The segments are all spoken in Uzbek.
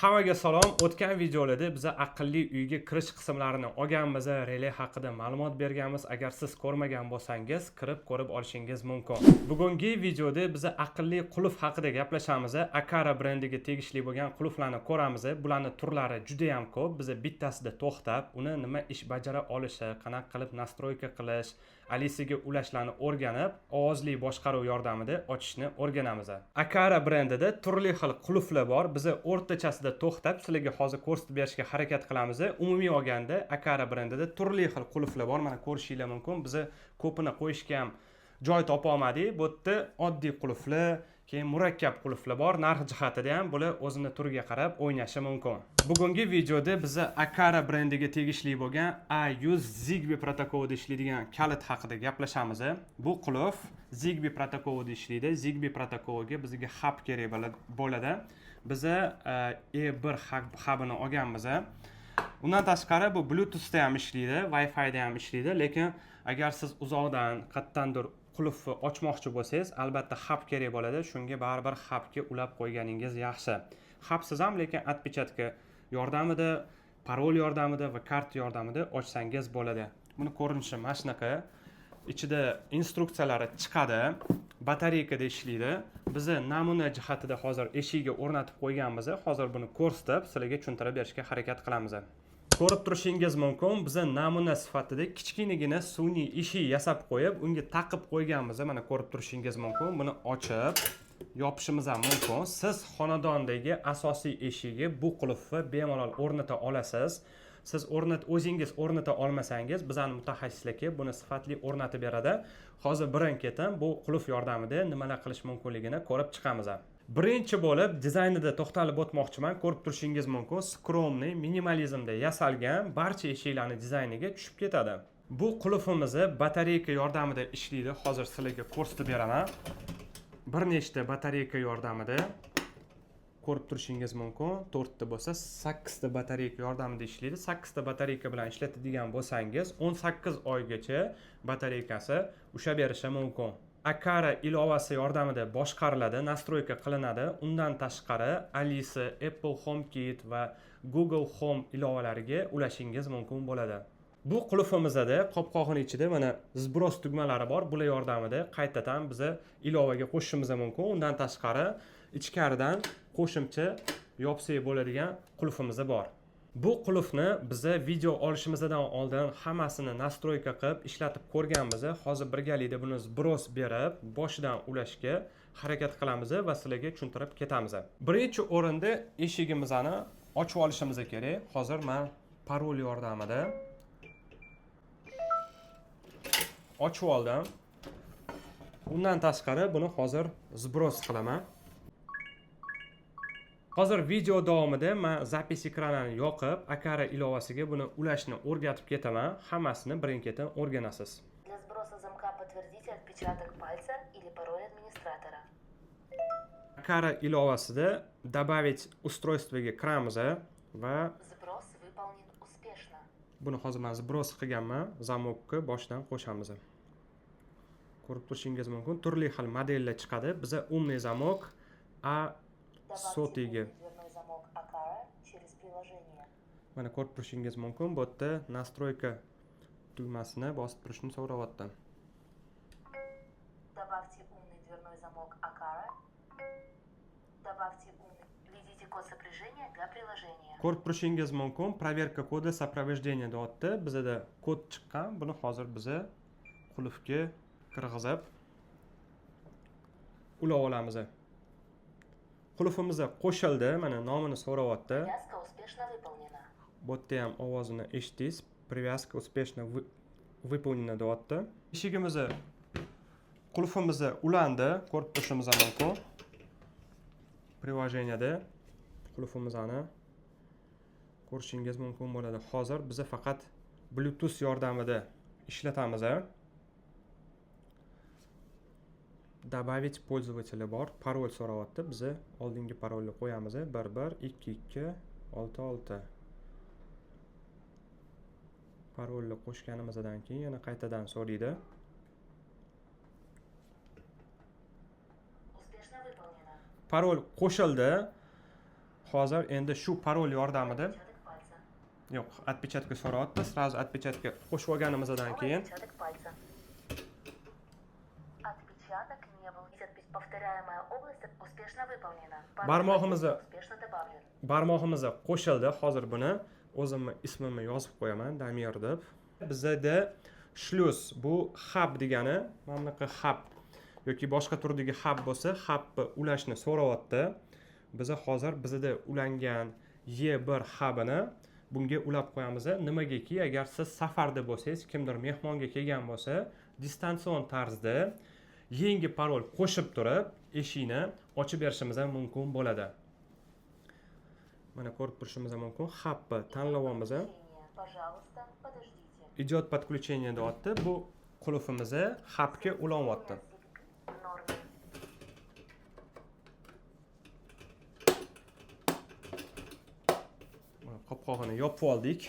Hammaga salom. O'tgan videolarda biz aqlli uyga kirish qismlarini olganmiz, relay haqida ma'lumot berganmiz. Agar siz ko'rmagan bo'lsangiz, kirib ko'rib olishingiz mumkin. Bugungi videoda biz aqlli qulf haqida gaplashamiz. Akara brendiga tegishli bo'lgan qulflarni ko'ramiz. Bularning turlari juda ham ko'p. Biz bittasida to'xtab, uni nima ish bajara olishi, qanaqa qilib nastroyka qilish, Alisiga ulashlarni o'rganib, ovozli boshqaruv yordamida ochishni o'rganamiz. Akara brendida turli xil qulflar bor. Biz o'rtachasida to'xtab, sizlarga hozir ko'rsatib berishga harakat qilamiz. Umumiy olganda Akara brendida turli xil qulflar bor. Mana ko'rishingiz mumkin. Biz ko'pini qo'yishga ham joy topa olmadik. Bu yerda oddiy qulflar, keyin murakkab qulflar bor. Narx jihatida ham bular o'zini turiga qarab o'ynashi mumkin. Bugungi videoda biz Akara brendiga tegishli bo'lgan A100 Zigbee protokolida ishlaydigan kalit haqida gaplashamiz. Bu qulf Zigbee protokolida ishlaydi. Zigbee protokoliga bizga hub kerak bo'ladi. Biz E1 hubini olganmiz. Undan tashqari bu Bluetoothda ham ishlaydi, Wi-Fi da ham ishlaydi, lekin agar siz uzoqdan qayerdandir qulfni ochmoqchi bo'lsangiz, albatta hub kerak bo'ladi. Shunga baribir hubga ulab qo'yganingiz yaxshi. Hubsiz ham lekin отпечатка yordamida, parol yordamida va kart yordamida ochsangiz bo'ladi. Buni ko'rinishi mana shunaqa. Ichida instruksiyalari chiqadi, batareykada ishlaydi. Biz namuna jihatida hozir eshigiga o'rnatib qo'yganmiz. Hozir buni ko'rsatib, sizlarga tushuntirib berishga harakat qilamiz. Ko'rib turishingiz mumkin, biz namuna sifatida kichkinagina sun'iy eshik yasab qo'yib, unga taqib qo'yganmiz. Mana ko'rib turishingiz mumkin. Buni ochib yopishimiz ham mumkin. Siz xonadondagi asosiy eshikka bu qulfni bemalol o'rnata olasiz. Siz o'zingiz o'rnata olmasangiz, bizning mutaxassislar buni sifatli o'rnatib beradi. Hozir birin-ketin bu qulf yordamida nimalar qilish mumkinligini ko'rib chiqamiz. Birinchi bo'lib dizaynida to'xtalib o'tmoqchiman. Ko'rib turishingiz mumkin, skromniy, minimalizmda yasalgan barcha eshiklarning dizayniga tushib ketadi. Bu qulfimiz batareyka yordamida ishlaydi. Hozir sizlarga ko'rsatib beraman. Bir nechta batareyka yordamida ko'rib turishingiz mumkin. 4 ta bo'lsa, 8 ta batareyka yordamida ishlaydi. 8 ta batareyka bilan ishlatadigan bo'lsangiz, 18 oygacha batareykasi ushlab berishi mumkin. Akara ilovasi yordamida boshqariladi, nastroyka qilinadi. Undan tashqari Alisa, Apple HomeKit va Google Home ilovalariga ulashingiz mumkin bo'ladi. Bu qulfimizda qopqog'ining ichida mana zbros tugmalari bor. Bular yordamida qaytadan biz ilovaga qo'shishimiz mumkin. Undan tashqari ichkaridan qo'shimcha yopsak bo'ladigan qulfimiz bor. Bu qulfni biz video olishimizdan oldin hammasini nastroyka qilib ishlatib ko'rganmiz. Hozir birgalikda buni zbros berib, boshidan ulashga harakat qilamiz va sizlarga tushuntirib ketamiz. Birinchi o'rinda eshigimizni ochib olishimiz kerak. Hozir men parol yordamida ochib oldim. Undan tashqari buni hozir zbros qilaman. Hozir video davomida men zapis ekranini yoqib, Akara ilovasiga buni ulashni o'rgatib ketaman. Hammasini birin-ketin o'rganasiz. Для сброса замка подтвердите отпечаток пальца или пароль администратора. Akara ilovasida добавить устройствоga kiramiz va Сброс выполнен успешно. buni hozir men zbros qilganman. Zamokni boshdan qo'shamiz. Ko'rib turishingiz mumkin, turli xil modellar chiqadi. Biz umniy zamok A100ga Дверной замок Akara через приложение. mana ko'rib turishingiz mumkin, bu yerda настройка tugmasini bosib turishni so'rayapti. Добавьте умный дверной замок Akara. Добавьте умный. Введите код сопряжения для приложения. Ko'rib turishingiz mumkin, проверка ko'di сопровождение deyapti. Bizda kod chiqqan. Buni hozir biz qulfga kirgizib ulab olamiz. Qulfimiz qo'shildi. Mana nomini so'rayapti. Привязка успешно выполнена. Bu yerda ham ovozini eshitdingiz. Привязка успешно выполнена deyapti. Eshigimiz qulfimiz ulandi. Ko'rib turishimiz mumkin. Приложениеda qulfimizni ko'rishingiz mumkin bo'ladi. Hozir biz faqat Bluetooth yordamida ishlatamiz. Добавить пользователя bor. Parol so'rayapti. Biz oldingi parolni qo'yamiz. 112266. Parolni qo'shganimizdan keyin yana qaytadan so'raydi. Успешно выполнена. Parol qo'shildi. hozir endi shu parol yordamida Отпечаток пальца. yo'q, отпечатка so'rayapti. Sразу отпечатка qo'shib olganimizdan keyin Отпечаток пальца. Отпечаток не был. Повторяемая область успешно выполнена. Barmog'imizni Успешно добавлен. barmog'imizni qo'shildi. Hozir buni o'zimni ismimni yozib qo'yaman, Damir deb. Bizda shlus bu hub degani, mana bunaqa hub yoki boshqa turdagi hub bo'lsa, hubni ulashni so'rayapti. Biz hozir bizda ulangan Y1 hubini bunga ulab qo'yamiz. Nimagaki, agar siz safarda bo'lsangiz, kimdir mehmonga kelgan bo'lsa, distansion tarzda yangi parol qo'shib turib, eshikni ochib berishimiz mumkin bo'ladi. Mana ko'rib turishimiz mumkin. Hubni tanlayapmiz. Пожалуйста, подождите. Ijod подключение deyapti. Bu qulfimizni hubga ulanyapti. Норме. Qopqog'ini yopib oldik.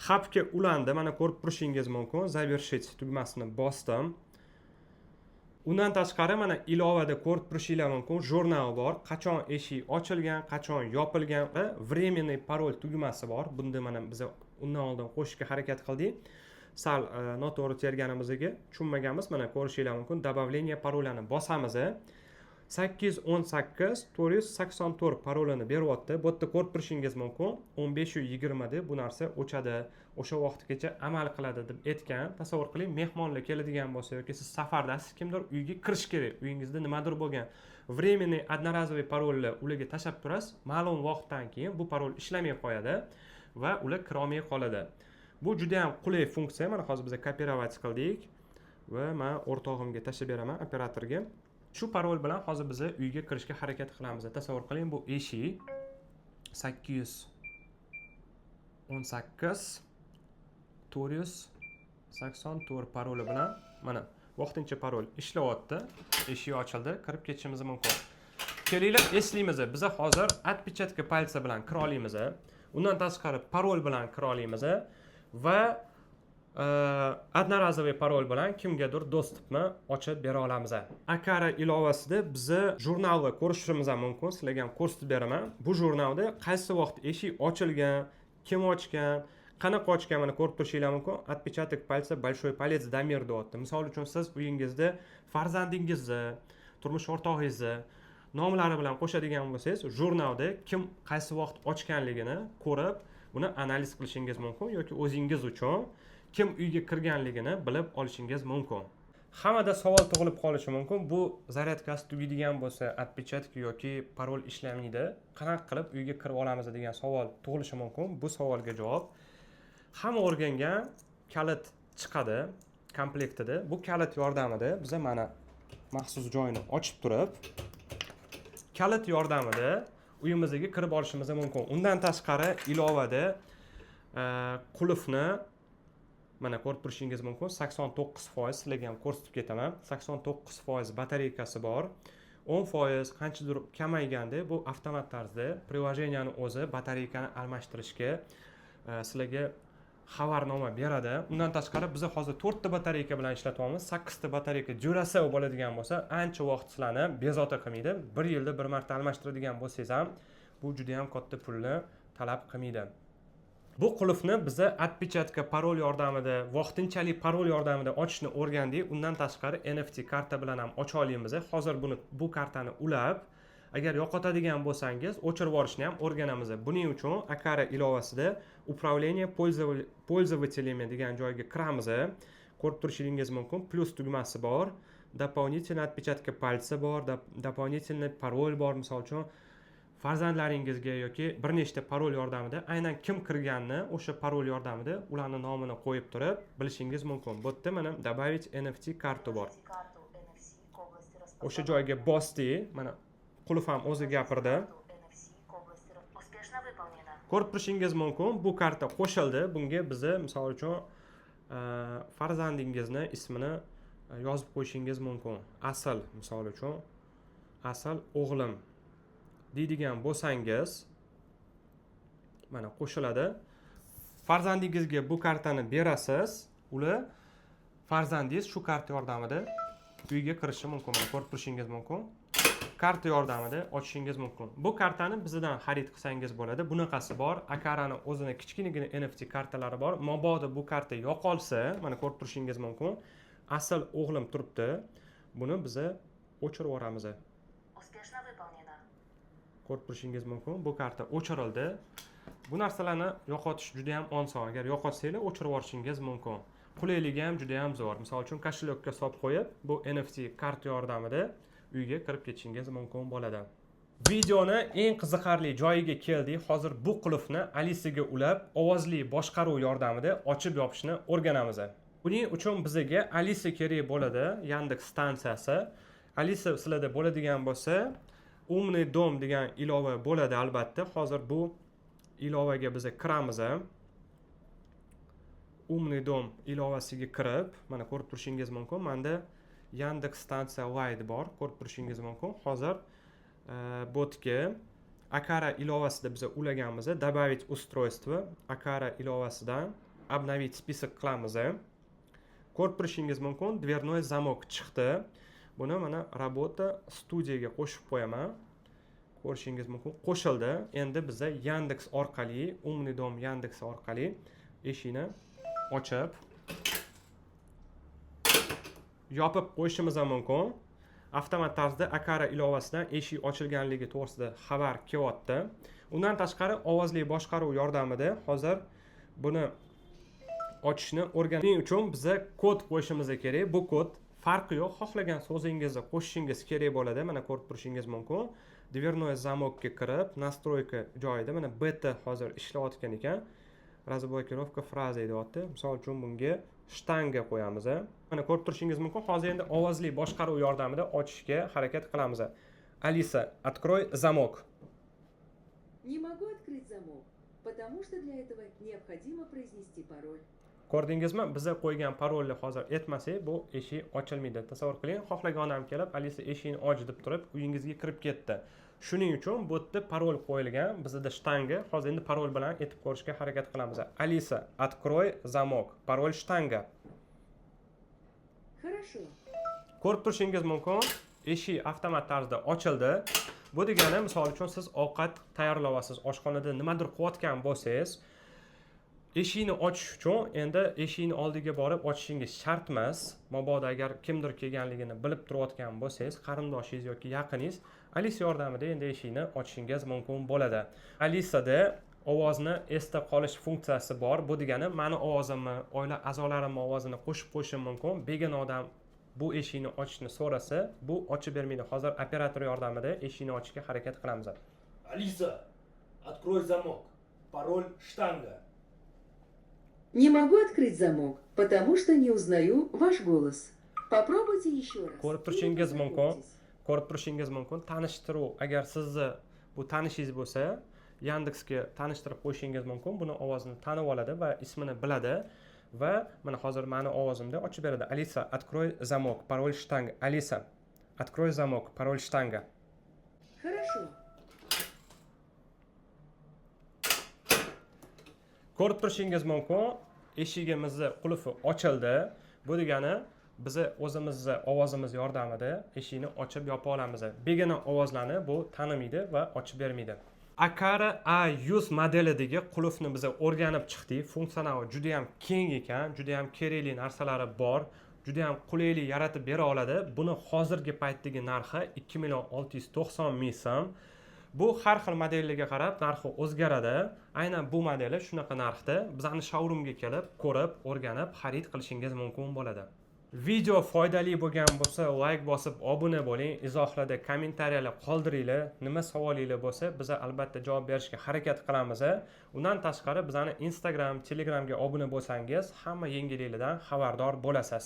Hubga ulandi. Mana ko'rib turishingiz mumkin. Завершить tugmasini bosdim. Undan tashqari mana ilovada ko'rib turishinglar mumkin. Jurnal bor. Qachon eshik ochilgan, qachon yopilgan va временный parol tugmasi bor. Bunda mana biz undan oldin qo'shishga harakat qildik. Sal noto'g'ri terganimizga tushunmaganmiz. Mana ko'rishinglar mumkin. Добавление parolani bosamiz. 818 484 parolini beryapti. Bu yerda ko'rib turishingiz mumkin. 1520 deb bu narsa o'chadi. O'sha vaqtgacha amal qiladi deb aytgan. Tasavvur qiling, mehmonlar keladigan bo'lsa yoki siz safardasiz, kimdir uyga kirish kerak. Uyingizda nimadir bo'lgan. Временный одноразовый parolni ularga tashlab turasiz. Ma'lum vaqtdan keyin bu parol ishlamay qo'yadi va ular kira olmay qoladi. Bu juda ham qulay funksiya. Mana hozir biz kopировать qildik va men o'rtog'imga tashlab beraman, operatorga. Shu parol bilan hozir biz uyga kirishga harakat qilamiz. Tasavvur qiling, bu eshik 818 484 paroli bilan mana vaqtincha parol ishlayapti. Eshik ochildi, kirib ketishimiz mumkin. Kelinglar, eslaymiz. Biz hozir отпечатка пальца bilan kira olamiz. Undan tashqari parol bilan kira olamiz va одноразовый parol bilan kimgadir dostupni ochib bera olamiz. Akara ilovasida biz jurnalni ko'rishimiz mumkin. Sizlarga ham ko'rsatib beraman. Bu jurnalda qaysi vaqt eshik ochilgan, kim ochgan, qanaqa ochgan mana ko'rib turishinglar mumkin. Отпечаток пальца большой палец Damir deyapti. Misol uchun siz uyingizda farzandingizni, turmush o'rtog'ingizni nomlari bilan qo'shadigan bo'lsangiz, jurnalda kim qaysi vaqt ochganligini ko'rib, buni analiz qilishingiz mumkin yoki o'zingiz uchun kim uyga kirganligini bilib olishingiz mumkin. Hammada savol tug'ilib qolishi mumkin. Bu zaryadkasi tugaydigan bo'lsa, отпечатка yoki parol ishlamaydi. Qanaqa qilib uyga kirib olamiz degan savol tug'ilishi mumkin. Bu savolga javob hamma o'rgangan kalit chiqadi komplektida. Bu kalit yordamida biz mana maxsus joyini ochib turib, kalit yordamida uyimizga kirib olishimiz mumkin. Undan tashqari ilovada qulfni mana ko'rib turishingiz mumkin. 89% sizlarga ham ko'rsatib ketaman. 89% batareykasi bor. 10% qanchadir kamayganda bu avtomat tarzda приложениyaning o'zi batareykani almashtirishga sizlarga xabarnoma beradi. Undan tashqari biz hozir 4 ta batareyka bilan ishlatyapmiz. 8 ta batareyka Duracell bo'ladigan bo'lsa, ancha vaqt sizlarni bezovta qilmaydi. 1 yilda bir marta almashtiradigan bo'lsangiz ham bu juda ham katta pulni talab qilmaydi. Bu qulfni biz отпечатка parol yordamida, vaqtinchalik parol yordamida ochishni o'rgandik. Undan tashqari NFT karta bilan ham ocha olamiz. Hozir bu kartani ulab, agar yo'qotadigan bo'lsangiz, o'chirib yuborishni ham o'rganamiz. Buning uchun Akara ilovasida управление пользователями degan joyga kiramiz. Ko'rib turishingiz mumkin. Plus tugmasi bor, дополнительный отпечатка пальца bor, дополнительный parol bor. Misol uchun farzandlaringizga yoki bir nechta parol yordamida aynan kim kirganini o'sha parol yordamida ularning nomini qo'yib turib bilishingiz mumkin. Bu yerda mana добавить NFT karta bor. O'sha joyga bosdik. Mana qulf ham o'zi gapirdi. Ko'rib turishingiz mumkin. Bu karta qo'shildi. Bunga biz misol uchun farzandingizni ismini yozib qo'yishingiz mumkin. Asal misol uchun asal o'g'lim deydigan bo'lsangiz mana qo'shiladi. Farzandingizga bu kartani berasiz, ular farzandingiz shu karta yordamida uyga kirishi mumkin. Mana ko'rib turishingiz mumkin. karta yordamida ochishingiz mumkin. Bu kartani bizdan xarid qilsangiz bo'ladi. Bunaqasi bor. Akarani o'zini kichkinagina NFT kartalari bor. Mabodo bu karta yo'qolsa, mana ko'rib turishingiz mumkin. Asl o'g'lim turibdi. Buni biz o'chirib yuboramiz. Успешно выполнено. Ko'rib turishingiz mumkin. Bu karta o'chirildi. Bu narsalarni yo'qotish juda ham oson. Agar yo'qotsanglar, o'chirib yuborishingiz mumkin. Qulayligi ham juda ham zo'r. Misol uchun koshelokka solib qo'yib, bu NFT karta yordamida uyga kirib ketishingiz mumkin bo'ladi. Videoni eng qiziqarli joyiga keldik. Hozir bu qulfni Alisaga ulab, ovozli boshqaruv yordamida ochib yopishni o'rganamiz. Buning uchun bizga Alisa kerak bo'ladi, Yandex stansiyasi. Alisa sizlarda bo'ladigan bo'lsa, Umniy dom degan ilova bo'ladi albatta. Hozir bu ilovaga biz kiramiz. Umniy dom ilovasiga kirib, mana ko'rib turishingiz mumkin. Menda Yandex stansiya Lite bor, ko'rib turishingiz mumkin. Hozir botga Akara ilovasida biz ulaganmiz. Добавить устройство Akara ilovasidan обновить список qilamiz. Ko'rib turishingiz mumkin, dvernoy zamok chiqdi. Buni mana Rabota studiyaga qo'shib qo'yaman. Ko'rishingiz mumkin, qo'shildi. Endi biz Yandex orqali, Umniy dom Yandex orqali eshikni ochib yopib qo'yishimiz mumkin. Avtomat tarzda Akara ilovasidan eshik ochilganligi to'g'risida xabar kelyapti. Undan tashqari ovozli boshqaruv yordamida hozir buni ochishni o'rganish uchun biza kod qo'yishimiz kerak. Bu kod farqi yo'q, xohlagan so'zingizni qo'shishingiz kerak bo'ladi. Mana ko'rib turishingiz mumkin. Dvernoy zamokka kirib, настройка joyida mana beta hozir ishlayotgan ekan. Razblokirovka fraza deyapti. Misol uchun bunga shtanga qo'yamiz. Mana ko'rib turishingiz mumkin. Hozir endi ovozli boshqaruv yordamida ochishga harakat qilamiz. Alisa, открой замок. Не могу открыть замок, потому что для этого необходимо произнести пароль. Ko'rdingizmi? Biza qo'ygan parolni hozir aytmasak, bu eshik ochilmaydi. Tasavvur qiling, xohlagan odam kelib, Alisa eshikni och deb turib, uyingizga kirib ketdi. Shuning uchun bu yerda parol qo'yilgan. Bizda shtanga. Hozir endi parol bilan aytib ko'rishga harakat qilamiz. Alisa, открой замок. Parol shtanga. Хорошо. Ko'rib turishingiz mumkin, eshik avtomat tarzda ochildi. Bu degani, misol uchun siz ovqat tayyorlayapsiz, oshxonada nimadir qilayotgan bo'lsangiz, eshikni ochish uchun endi eshikni oldiga borib ochishingiz shart emas. Mabodo agar kimdir kelganligini bilib turayotgan bo'lsangiz, qarindoshingiz yoki yaqiningiz Alisa yordamida endi eshikni ochishingiz mumkin bo'ladi. Alisada ovozni esda qolish funksiyasi bor. Bu degani, meni ovozimni, oila a'zolarimning ovozini qo'shib qo'yishim mumkin. Begona odam bu eshikni ochishni so'rasa, bu ochib bermaydi. Hozir operator yordamida eshikni ochishga harakat qilamiz. Алиса, открой замок. Пароль штанга. Не могу открыть замок, потому что не узнаю ваш голос. Попробуйте еще раз. Ko'rib turishingiz mumkin. Ko'rib turishingiz mumkin. Tanishtiruv, agar sizni bu tanishingiz bo'lsa, Yandexga tanishtirib qo'yishingiz mumkin. Buni ovozini tanib oladi va ismini biladi va mana hozir meni ovozimda ochib beradi. Alisa, открой замок, пароль штанга. Alisa, открой замок, пароль штанга. Хорошо. Ko'rib turishingiz mumkin, eshigimizni qulfi ochildi. Bu degani, biz o'zimizni ovozimiz yordamida eshikni ochib yopa olamiz. Begona ovozlarni bu tanimaydi va ochib bermaydi. Akara A100 modelidagi qulfni biz o'rganib chiqdik. Funksionali juda ham keng ekan, juda ham kerakli narsalari bor, juda ham qulaylik yaratib bera oladi. Buni hozirgi paytdagi narxi 2.690.000 so'm. Bu har xil modellarga qarab narxi o'zgaradi. Aynan bu modeli shunaqa narxda. Bizning showroomga kelib, ko'rib, o'rganib, xarid qilishingiz mumkin bo'ladi. Video foydali bo'lgan bo'lsa, like bosib, obuna bo'ling, izohlarda kommentariyalar qoldiringlar. Nima savolinglar bo'lsa, biz albatta javob berishga harakat qilamiz. Undan tashqari bizning Instagram, Telegramga obuna bo'lsangiz, hamma yangiliklardan xabardor bo'lasiz.